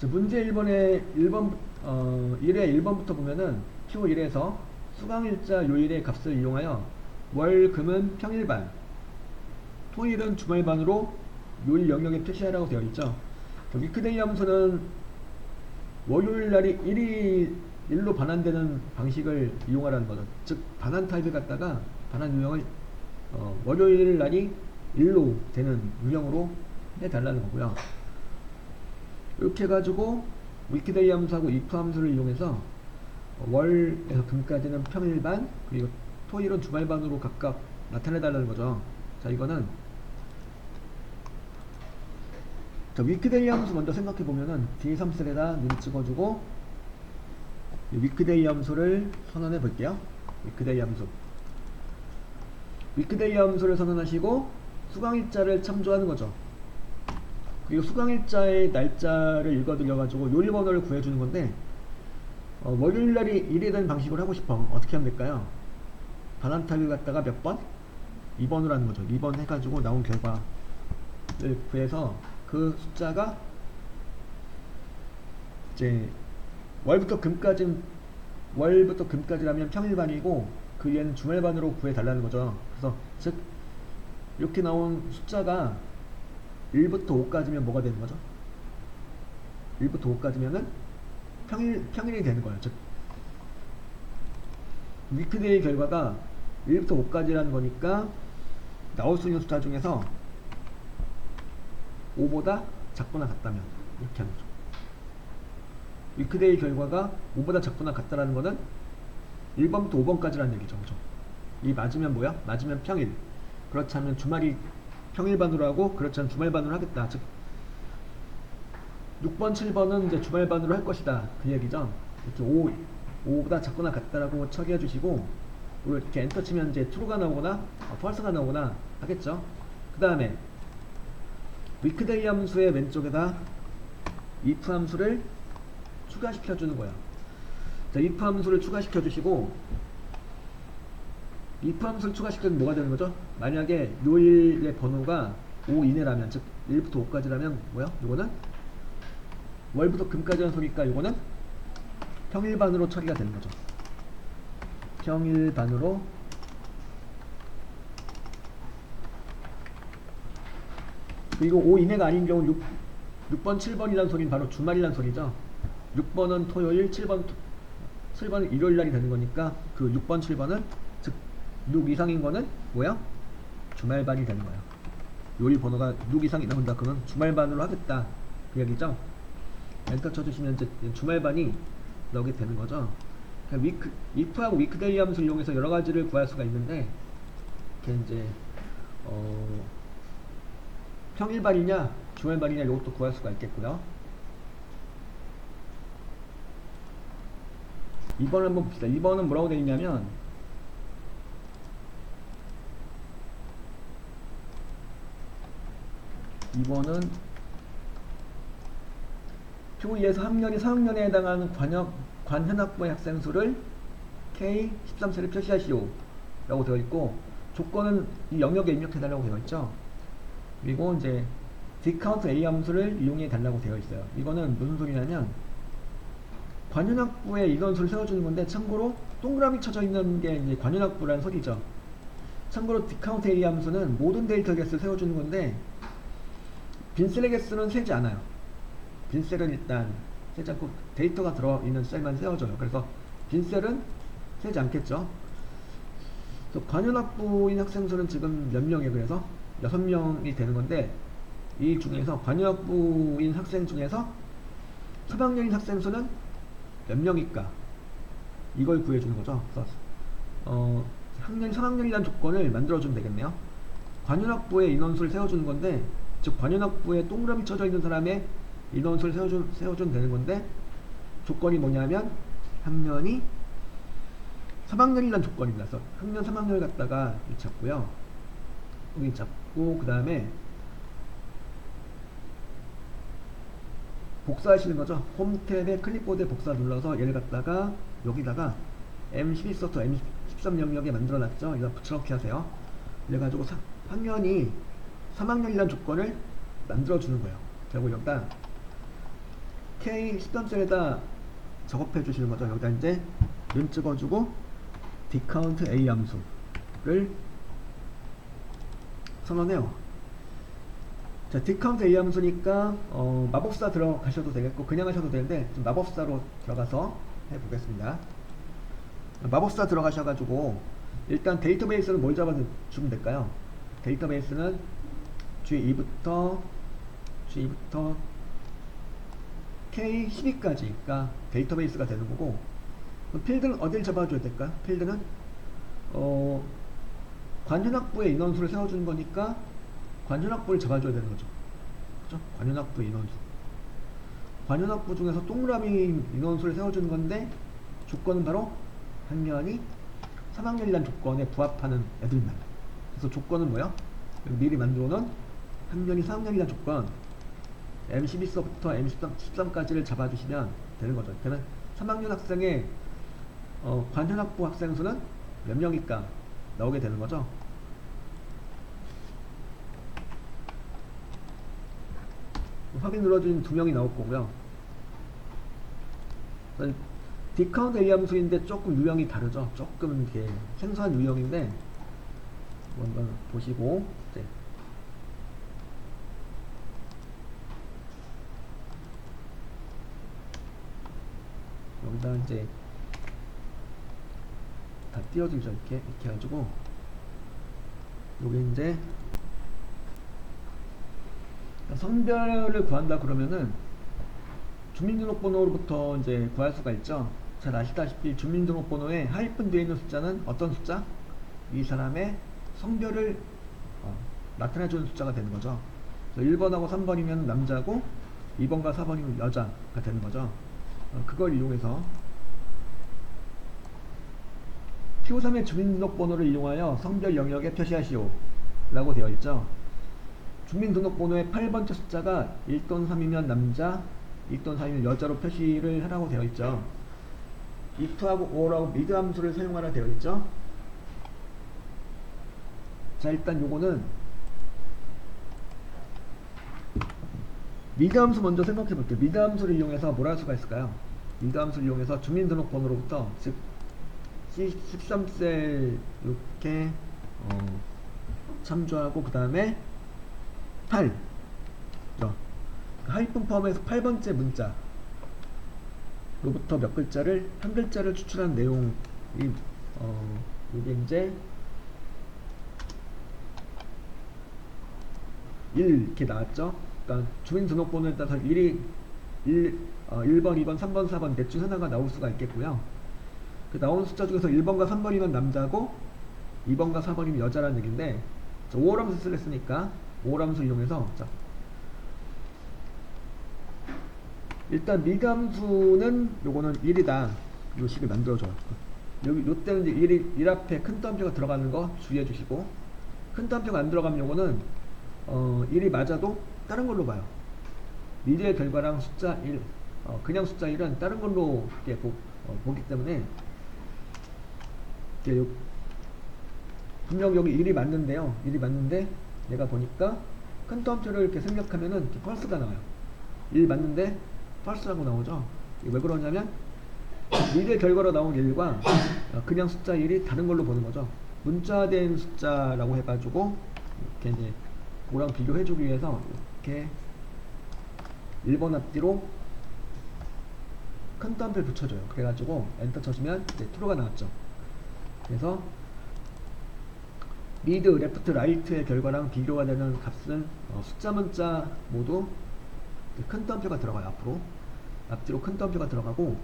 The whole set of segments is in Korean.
문제 1번에 1회 1번부터 보면은 Q1에서 수강일자 요일의 값을 이용하여 월, 금은 평일반, 토일은 주말반으로 요일 영역에 표시하라고 되어 있죠. 위크데이 함수는 월요일날이 1로 반환되는 방식을 이용하라는 거죠. 즉 반환 타입을 갖다가 반환 유형을 월요일날이 1로 되는 유형으로 해달라는 거고요. 이렇게 해가지고 위크데이 함수하고 if 함수를 이용해서 월에서 금까지는 평일반, 그리고 토일은 주말반으로 각각 나타내달라는 거죠. 자, 이거는 위크데이 함수 먼저 생각해보면은 D3셀에다 눈 찍어주고 위크데이 함수를 선언해 볼게요. 위크데이 함수를 선언하시고 수강일자를 참조하는 거죠. 그리고 수강일자의 날짜를 읽어드려가지고 요일번호를 구해주는 건데, 월요일날이 1이 된 방식으로 하고 싶어. 어떻게 하면 될까요? 반환타입을 갖다가 몇 번? 2번으로 하는 거죠. 2번 해가지고 나온 결과를 구해서 그 숫자가 이제 월부터 금까지라면 평일반이고 그 위에는 주말반으로 구해달라는 거죠. 그래서 즉 이렇게 나온 숫자가 1부터 5까지면 뭐가 되는 거죠? 1부터 5까지면은 평일이 되는 거예요. 즉 위크데이 결과가 1부터 5까지라는 거니까 나올 수 있는 숫자 중에서 5보다 작거나 같다면 이렇게 하는 거죠. 위크데이 결과가 5보다 작거나 같다라는 거는 1번부터 5번까지라는 얘기죠. 그죠? 이 맞으면 뭐야? 맞으면 평일. 그렇지 않으면 주말이 평일반으로 하고, 그렇지 않으면 주말반으로 하겠다. 즉 6번, 7번은 이제 주말반으로 할 것이다. 그 얘기죠. 이렇게 5보다 작거나 같다라고 처리해 주시고, 이렇게 엔터 치면 이제 true가 나오거나 false가 나오거나 하겠죠. 그 다음에 위크데이 함수의 왼쪽에다 if 함수를 추가시켜 주는 거야. 자, if 함수를 추가시켜 주시고, if 함수를 추가시키면 뭐가 되는 거죠? 만약에 요일의 번호가 5 이내라면, 즉 1부터 5까지라면 뭐야? 이거는 월부터 금까지 하는 소니까 이거는 평일반으로 처리가 되는 거죠. 평일반으로. 그리고 5 이내가 아닌 경우는 6번, 7번이라는 소리는 바로 주말이라는 소리죠. 6번은 토요일, 7번은 일요일날이 되는 거니까 그 6번, 7번은 즉 6 이상인 거는 뭐야? 주말반이 되는 거야. 요일 번호가 6 이상이 나온다. 그러면 주말반으로 하겠다. 그 얘기죠. 엔터 쳐주시면 이제 주말반이 나오게 되는 거죠. 그러니까 if하고 위크데이 함수를 이용해서 여러 가지를 구할 수가 있는데, 이렇게 이제 평일반이냐 주말반이냐 이것도 구할 수가 있겠고요. 2번 한번 봅시다. 2번은 뭐라고 되어 있냐면, 이번은 표2에서 학년이 4학년에 해당하는 관현악부의 학생 수를 K13셀에 표시하시오 라고 되어 있고, 조건은 이 영역에 입력해달라고 되어 있죠. 그리고 이제 discount A 함수를 이용해 달라고 되어 있어요. 이거는 무슨 소리냐면, 관현악부에 인원수를 세워주는 건데, 참고로 동그라미 쳐져 있는 게 이제 관현악부라는 소리죠. 참고로 discount A 함수는 모든 데이터 개수를 세워주는 건데, 빈셀의 개수는 세지 않아요. 빈셀은 일단 세지 않고 데이터가 들어있는 셀만 세워줘요. 그래서 빈셀은 세지 않겠죠. 관현악부인 학생 수는 지금 몇 명이에요? 그래서 6명이 되는 건데, 이 중에서 관현악부인 학생 중에서 3학년인 학생 수는 몇 명일까? 이걸 구해주는 거죠. 그래서 학년이 3학년이라는 조건을 만들어주면 되겠네요. 관현악부의 인원수를 세워주는 건데, 즉 관현악부에 동그라미 쳐져 있는 사람의 인원수를 세워주면 되는 건데, 조건이 뭐냐면 학년이 3학년이라는 조건입니다. 그래서 학년 3학년을 갖다가 잡고요. 여기 잡고, 그 다음에 복사하시는 거죠. 홈 탭에 클립보드에 복사 눌러서 얘를 갖다가 여기다가 M12 소프트 M13 영역에 만들어 놨죠. 이거 붙여넣기 하세요. 그래가지고 학년이 3학년이라는 조건을 만들어 주는 거예요. 그리고 여기다 K 13셀에다 작업해 주시는 거죠. 여기다 이제 눈 찍어주고 디카운트 A 함수를 선언해요. 자, 디카운트 A 함수니까 마법사 들어가셔도 되겠고 그냥 하셔도 되는데 좀 마법사로 들어가서 해보겠습니다. 마법사 들어가셔가지고 일단 데이터베이스는 뭘 잡아주면 될까요? 데이터베이스는 G2부터 K12까지가 데이터베이스가 되는 거고, 필드는 어딜 잡아줘야 될까? 필드는 관현악부의 인원수를 세워주는 거니까 관현악부를 잡아줘야 되는 거죠. 그죠? 관현악부 인원수. 관현악부 중에서 동그라미 인원수를 세워주는 건데 조건은 바로 학년이 3학년이라는 조건에 부합하는 애들만. 그래서 조건은 뭐야? 미리 만들어 놓은 학년이 4학년이라는 조건 M12서부터 M13까지를 잡아주시면 되는 거죠. 그러면 3학년 학생의 관현악부 학생 수는 몇 명일까 나오게 되는 거죠. 확인 눌러주신 2명이 나올 거고요. 디카운트 A 함수인데 조금 유형이 다르죠. 조금 이렇게 생소한 유형인데 한번 보시고, 네. 여기다 이제 다 띄워주죠. 이렇게 해가지고 여기 이제 성별을 구한다 그러면은 주민등록번호로부터 이제 구할 수가 있죠. 잘 아시다시피 주민등록번호에 하이픈 되어 있는 숫자는 어떤 숫자? 이 사람의 성별을 나타내주는 숫자가 되는 거죠. 1번하고 3번이면 남자고 2번과 4번이면 여자가 되는 거죠. 그걸 이용해서 P53의 주민등록번호를 이용하여 성별 영역에 표시하시오 라고 되어 있죠. 주민등록번호의 8번째 숫자가 1 또는 3이면 남자, 2 또는 3이면 여자로 표시를 하라고 되어 있죠. if하고 or하고 mid 함수를 사용하라 되어 있죠. 자, 일단 요거는 mid 함수 먼저 생각해 볼게요. mid 함수를 이용해서 뭘 할 수가 있을까요? mid 함수를 이용해서 주민등록번호로부터 즉 C13셀 이렇게 참조하고 그 다음에 8 하이픈 포함해서 8번째 문자 로부터 몇 글자를 한 글자를 추출한 내용이 이게 이제 1 이렇게 나왔죠. 그러니까 주민등록번호에 따라서 1번, 2번, 3번, 4번 넷 중 하나가 나올 수가 있겠고요. 그 나오는 숫자 중에서 1번과 3번이면 남자고 2번과 4번이면 여자라는 얘기인데, 오월함수 쓰랬으니까 오월함수 이용해서 자, 일단 mid 함수는 요거는 1이다 요 식을 만들어줘요. 여기 요때는 이제 1 앞에 큰 따옴표가 들어가는 거 주의해 주시고, 큰 따옴표가 안 들어가면 요거는 1이 맞아도 다른 걸로 봐요. 미래의 결과랑 숫자 1 그냥 숫자 1은 다른 걸로 이렇게 보기 때문에 분명 여기 1이 맞는데요. 1이 맞는데 내가 보니까 큰 따옴표를 이렇게 생략하면은 이렇게 펄스가 나와요. 1 맞는데 펄스라고 나오죠. 왜 그러냐면 미래 결과로 나온 1과 그냥 숫자 1이 다른 걸로 보는 거죠. 문자된 숫자라고 해가지고 이렇게 이제 그거랑 비교해주기 위해서 이렇게 1번 앞뒤로 큰 따옴표를 붙여줘요. 그래가지고 엔터 쳐주면 이제 true가 나왔죠. 그래서 mid, left, right의 결과랑 비교가 되는 값은 숫자 문자 모두 큰 따옴표가 들어가요. 앞뒤로 큰 따옴표가 들어가고,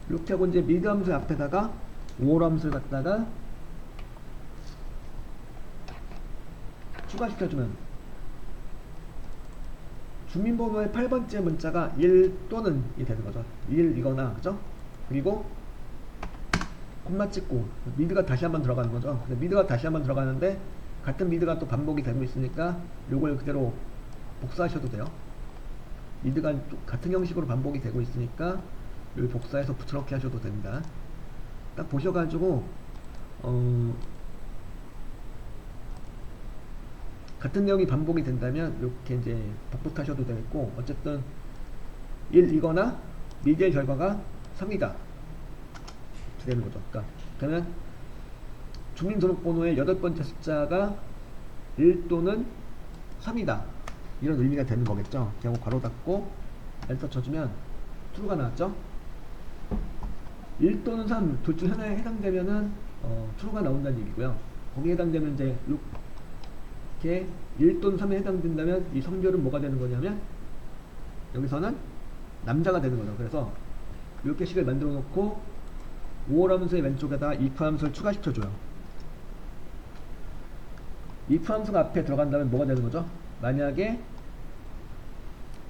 이렇게 하고 이제 mid 함수 앞에다가 or 함수를 갖다가 추가시켜주면 주민번호의 8번째 문자가 1 또는 이 되는 거죠. 1이거나, 그죠? 그리고 콤마 찍고 미드가 다시 한번 들어가는 거죠. 미드가 다시 한번 들어가는데 같은 미드가 또 반복이 되고 있으니까 요걸 그대로 복사하셔도 돼요. 미드가 같은 형식으로 반복이 되고 있으니까 여기 복사해서 저렇게 하셔도 됩니다. 딱 보셔가지고 같은 내용이 반복이 된다면 이렇게 이제 복붙하셔도 되겠고, 어쨌든 1이거나 미디어의 결과가 3이다 되는 거죠. 그러면 주민등록번호의 8번째 숫자가 1 또는 3이다 이런 의미가 되는 거겠죠. 그냥 괄호 닫고 엔터 쳐주면 true가 나왔죠. 1 또는 3 둘 중 하나에 해당되면은 true가 나온다는 얘기고요. 거기에 해당되면 이제 이렇게 1 또는 3에 해당된다면 이 성별은 뭐가 되는 거냐면 여기서는 남자가 되는 거죠. 그래서 이렇게 식을 만들어 놓고 5월 함수의 왼쪽에다 if 함수를 추가시켜줘요. if 함수가 앞에 들어간다면 뭐가 되는 거죠? 만약에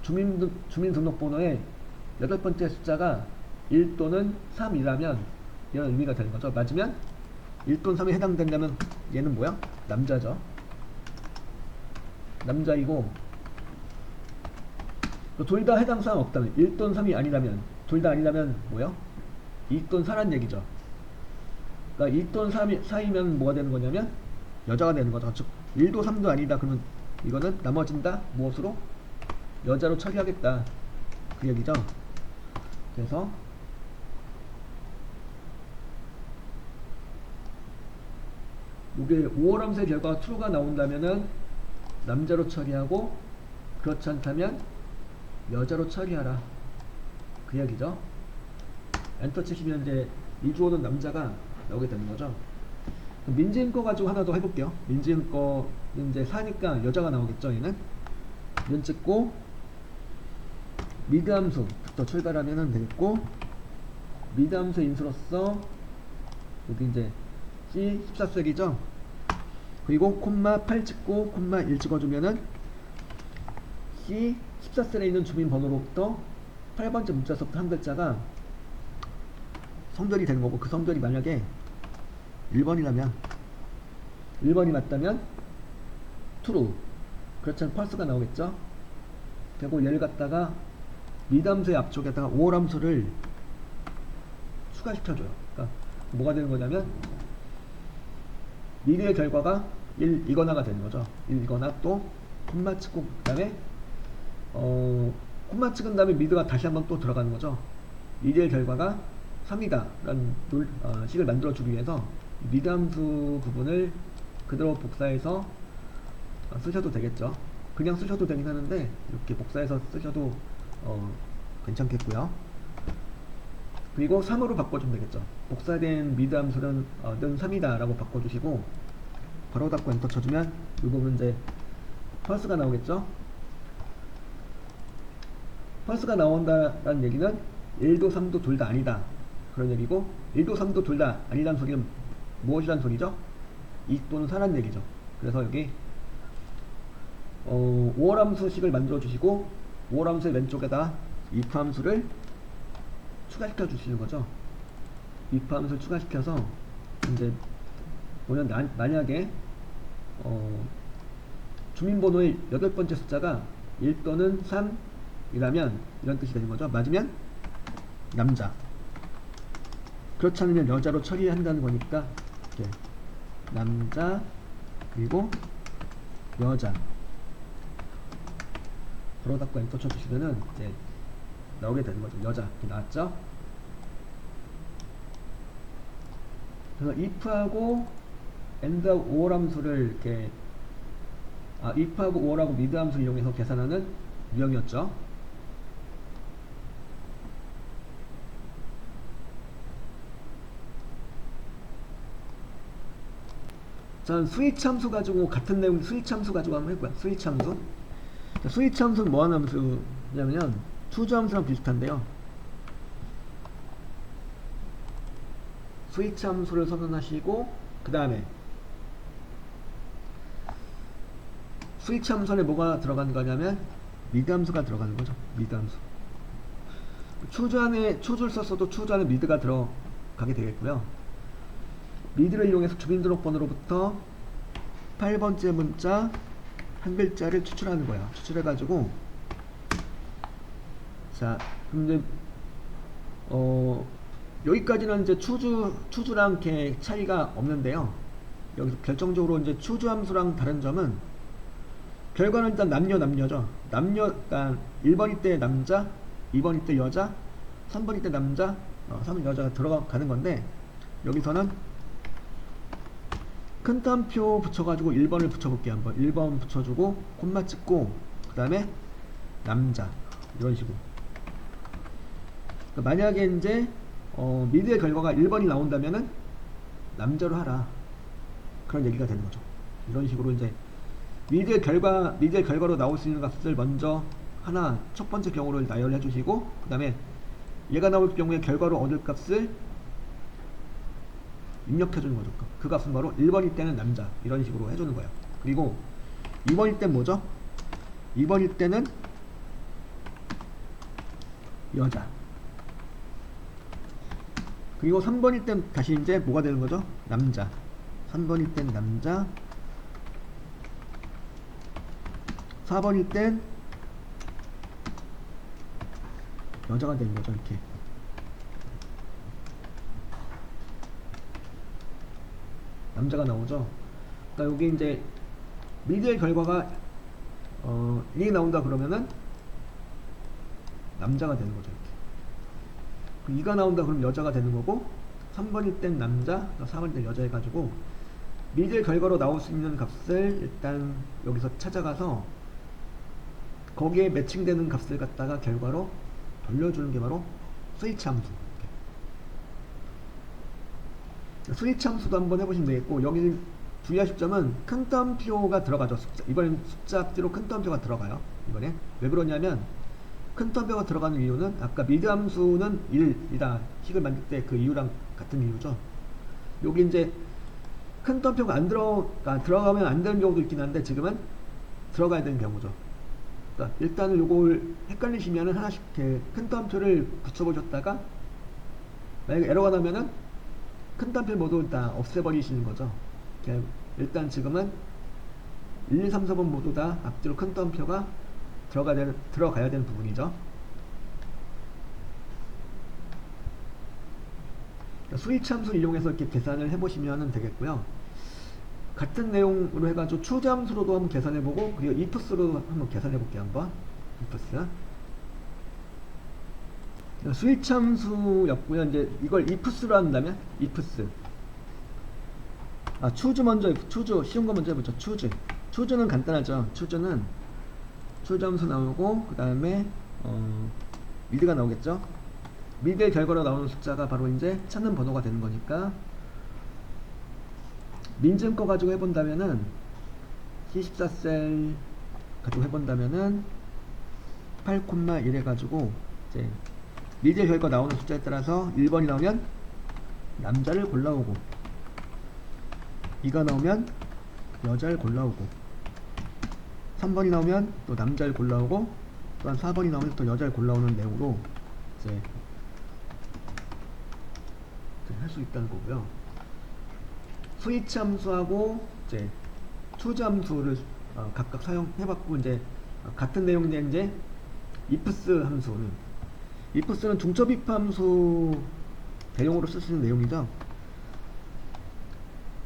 주민등록번호의 8번째 숫자가 1 또는 3이라면 이런 의미가 되는 거죠. 맞으면 1 또는 3에 해당된다면 얘는 뭐야? 남자죠. 남자이고 둘 다 해당 사항 없다면 1 또는 3이 아니라면 둘 다 아니라면 뭐야? 2 또는 4란 얘기죠. 그러니까 2 또는 4이면 뭐가 되는 거냐면 여자가 되는 거죠. 즉 1도 3도 아니다 그러면 이거는 나머진다 무엇으로? 여자로 처리하겠다 그 얘기죠. 그래서 이게 5월 함수의 결과가 true가 나온다면은 남자로 처리하고 그렇지 않다면 여자로 처리하라 그 이야기죠. 엔터 치시면 이제 이 주어는 남자가 나오게 되는 거죠. 민지은 거 가지고 하나 더 해볼게요. 민지은 거는 이제 4니까 여자가 나오겠죠. 얘는 면 찍고 미드 함수부터 출발하면 되겠고 미드 함수의 인수로서 여기 이제 C 14셀이죠. 그리고 콤마 8 찍고 콤마 1 찍어주면은 C 14셀에 있는 주민번호로부터 8번째 문자서부터 한 글자가 성별이 되는 거고 그 성별이 만약에 1번이라면 1번이 맞다면 true 그렇지 않으면 false가 나오겠죠. 그리고 얘를 갖다가 미드 함수의 앞쪽에다가 5월 함수를 추가시켜줘요. 그러니까 뭐가 되는 거냐면 미드의 결과가 1이거나가 되는 거죠. 1이거나 또 콤마 찍고 그 다음에 콤마 찍은 다음에 미드가 다시 한번 또 들어가는 거죠. 미드의 결과가 3이다 라는 식을 만들어 주기 위해서 미드 함수 부분을 그대로 복사해서 쓰셔도 되겠죠. 그냥 쓰셔도 되긴 하는데 이렇게 복사해서 쓰셔도 괜찮겠고요. 그리고 3으로 바꿔주면 되겠죠. 복사된 미드 함수는 는 3이다 라고 바꿔주시고 괄호 닫고 엔터 쳐주면 이 부분 이제 false가 나오겠죠. false가 나온다라는 얘기는 1도 3도 둘 다 아니다 그런 얘기고 1도 3도 둘 다 아니라는 소리는 무엇이란 소리죠? 2 또는 4란 얘기죠. 그래서 여기 5월 함수식을 만들어 주시고 5월 함수의 왼쪽에다 if 함수를 추가시켜 주시는 거죠. if 함수를 추가시켜서 이제 보면 만약에 주민번호의 8번째 숫자가 1 또는 3이라면 이런 뜻이 되는 거죠. 맞으면 남자 그렇지 않으면 여자로 처리한다는 거니까 이렇게 남자 그리고 여자 괄호 닫고 엔터 쳐주시면은 이제 나오게 되는 거죠. 여자 이렇게 나왔죠. 그래서 if하고 and 5월 함수를 이렇게 if하고 5월하고 미드 함수를 이용해서 계산하는 유형이었죠. 전 스위치 함수 가지고 같은 내용 스위치 함수 가지고 한번 해볼까요? 스위치 함수. 스위치 함수는 뭐하는 함수냐면 투주 함수랑 비슷한데요. 스위치 함수를 선언하시고 그 다음에 스위치 함수 안에 뭐가 들어가는 거냐면 미드 함수가 들어가는 거죠. 미드 함수. 추주 안에 추주를 썼어도 추주 안에 미드가 들어가게 되겠고요. 미드를 이용해서 주민등록번호로부터 8번째 문자 한 글자를 추출하는 거예요. 추출해가지고 자 그럼 이제 여기까지는 이제 추주랑 이렇게 차이가 없는데요. 여기서 결정적으로 이제 추주 함수랑 다른 점은 결과는 일단 남녀죠. 그러니까 1번일 때 남자, 2번일 때 여자, 3번일 때 남자, 3번 여자가 들어가는 건데, 여기서는 큰 따옴표 붙여가지고 1번을 붙여볼게요. 한번 1번 붙여주고 콤마 찍고 그 다음에 남자 이런 식으로. 그러니까 만약에 이제 미드의 결과가 1번이 나온다면은 남자로 하라, 그런 얘기가 되는 거죠. 이런 식으로 이제 미드의 결과로 나올 수 있는 값을 먼저 하나 첫 번째 경우를 나열해 주시고, 그 다음에 얘가 나올 경우에 결과로 얻을 값을 입력해 주는 거죠. 그 값은 바로 1번일 때는 남자, 이런 식으로 해주는 거예요. 그리고 2번일 땐 뭐죠? 2번일 때는 여자. 그리고 3번일 땐 다시 이제 뭐가 되는 거죠? 남자. 3번일 땐 남자. 4번일 땐 여자가 되는 거죠. 이렇게. 남자가 나오죠. 그러니까 여기 이제 미드의 결과가 1이 나온다 그러면은 남자가 되는 거죠. 이렇게. 2가 나온다 그러면 여자가 되는 거고, 3번일 땐 남자, 4번일 땐 여자 해가지고 미드의 결과로 나올 수 있는 값을 일단 여기서 찾아가서 거기에 매칭되는 값을 갖다가 결과로 돌려주는 게 바로 스위치 함수. 스위치 함수도 한번 해보시면 되겠고, 여기 주의하실 점은 큰 따옴표가 들어가죠. 이번엔 숫자 앞뒤로 큰 따옴표가 들어가요. 이번에 왜 그러냐면, 큰 따옴표가 들어가는 이유는 아까 미드 함수는 1이다 식을 만들 때 그 이유랑 같은 이유죠. 여기 이제 큰 따옴표가 들어가면 안 되는 경우도 있긴 한데, 지금은 들어가야 되는 경우죠. 그러니까 일단은 요걸 헷갈리시면은 하나씩 이렇게 큰 따옴표를 붙여보셨다가 만약에 에러가 나면은 큰 따옴표 모두 다 없애버리시는 거죠. 일단 지금은 1, 2, 3, 4번 모두 다 앞뒤로 큰 따옴표가 들어가야 되는 부분이죠. 스위치 함수를 이용해서 이렇게 계산을 해보시면 되겠고요. 같은 내용으로 해가지고 추지 함수로도 한번 계산해보고, 그리고 ifs로 한번 계산해볼게요. 한번 ifs. 스위치 함수였고요. 이제 이걸 ifs로 한다면 ifs. 추즈 먼저, 추즈 쉬운 거 먼저 해보죠. 추즈는 간단하죠. 추즈 함수 나오고, 그 다음에 미드가 나오겠죠. 미드의 결과로 나오는 숫자가 바로 이제 찾는 번호가 되는 거니까, 민증 거 가지고 해본다면은 C14셀 가지고 해본다면은 8,1 해가지고 이제 미드의 결과 나오는 숫자에 따라서 1번이 나오면 남자를 골라오고, 2가 나오면 여자를 골라오고, 3번이 나오면 또 남자를 골라오고, 또한 4번이 나오면 또 여자를 골라오는 내용으로 이제 할 수 있다는 거고요. 스위치 함수하고 이제 추지 함수를 각각 사용해봤고, 이제 같은 내용인데 이제 ifs는 중첩 if 함수 대용으로 쓸 수 있는 내용이죠.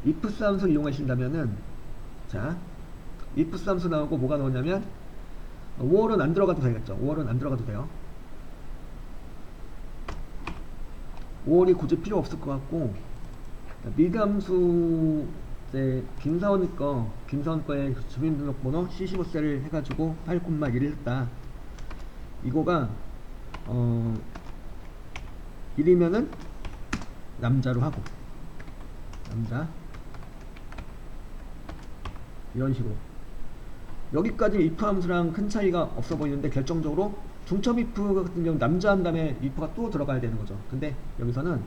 ifs 함수를 이용하신다면은, 자, ifs 함수 나오고 뭐가 나오냐면 5월은 안 들어가도 되겠죠. 5월은 안 들어가도 돼요. 5월이 굳이 필요 없을 것 같고, 미드 함수 이제 김사원 거에 주민등록번호 C15셀을 해가지고 8,1을 했다. 이거가 1이면은 남자로 하고, 남자 이런 식으로. 여기까지 if 함수랑 큰 차이가 없어 보이는데, 결정적으로 중첩 if 같은 경우 남자 한 다음에 if가 또 들어가야 되는 거죠. 근데 여기서는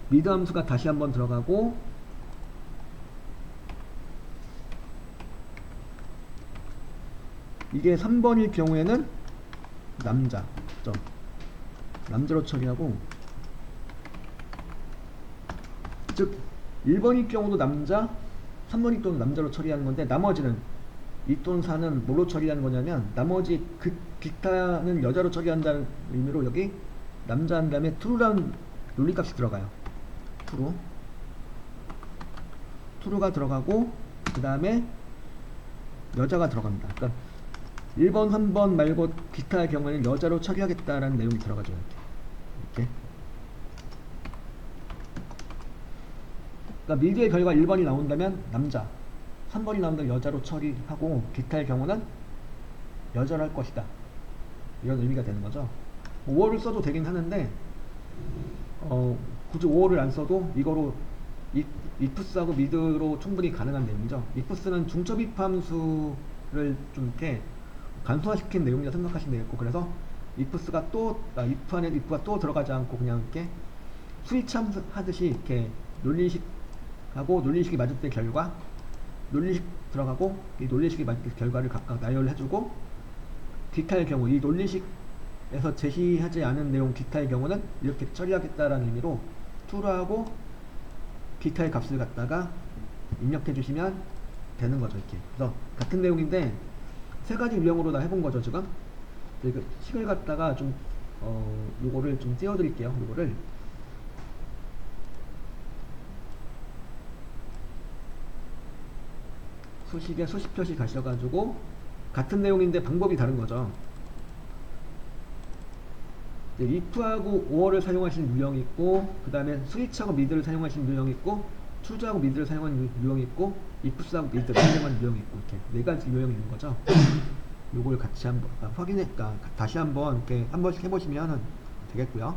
미드 함수가 다시 한번 들어가고, 이게 3번일 경우에는 남자로 처리하고, 즉 1번일 경우도 남자, 3번일 경우도 남자로 처리하는 건데, 나머지는 2 또는 4는 뭘로 처리하는 거냐면, 나머지 기타는 여자로 처리한다는 의미로 여기 남자 한 다음에 true라는 논리값이 들어가요. true. true가 들어가고 그 다음에 여자가 들어갑니다. 그러니까 1번, 3번 말고 기타의 경우에는 여자로 처리하겠다라는 내용이 들어가죠. 이렇게. 그러니까 미드의 결과 1번이 나온다면 남자, 3번이 나온다면 여자로 처리하고 기타의 경우는 여자로 할 것이다. 이런 의미가 되는 거죠. 5월을 써도 되긴 하는데 굳이 5월을 안 써도 이거로 ifs하고 mid로 충분히 가능한 내용이죠. ifs는 중첩 if 함수를 좀 이렇게 간소화시킨 내용이라 생각하시면 되겠고, 그래서 ifs가 또 if 안에 if가 또 들어가지 않고 그냥 이렇게 스위치 함수 하듯이 이렇게 논리식하고 논리식이 맞을 때 결과, 논리식 들어가고 이 논리식이 맞을 때 결과를 각각 나열을 해주고, 기타의 경우 이 논리식에서 제시하지 않은 내용 기타의 경우는 이렇게 처리하겠다라는 의미로 true하고 기타의 값을 갖다가 입력해 주시면 되는 거죠. 이렇게. 그래서 같은 내용인데 세 가지 유형으로 다 해본 거죠. 지금 그 식을 갖다가 좀 요거를 좀 띄워 드릴게요. 요거를 수식에 수십 표시 가셔가지고 같은 내용인데 방법이 다른 거죠. if하고 or를 사용하시는 유형이 있고, 그 다음에 스위치하고 mid를 사용하시는 유형이 있고, true하고 mid를 사용하는 유형이 있고, ifs하고 mid를 사용하는 유형이 있고, 이렇게 네 가지 유형이 있는 거죠. 요걸 같이 한번 다시 한번 이렇게 한 번씩 해보시면 되겠고요.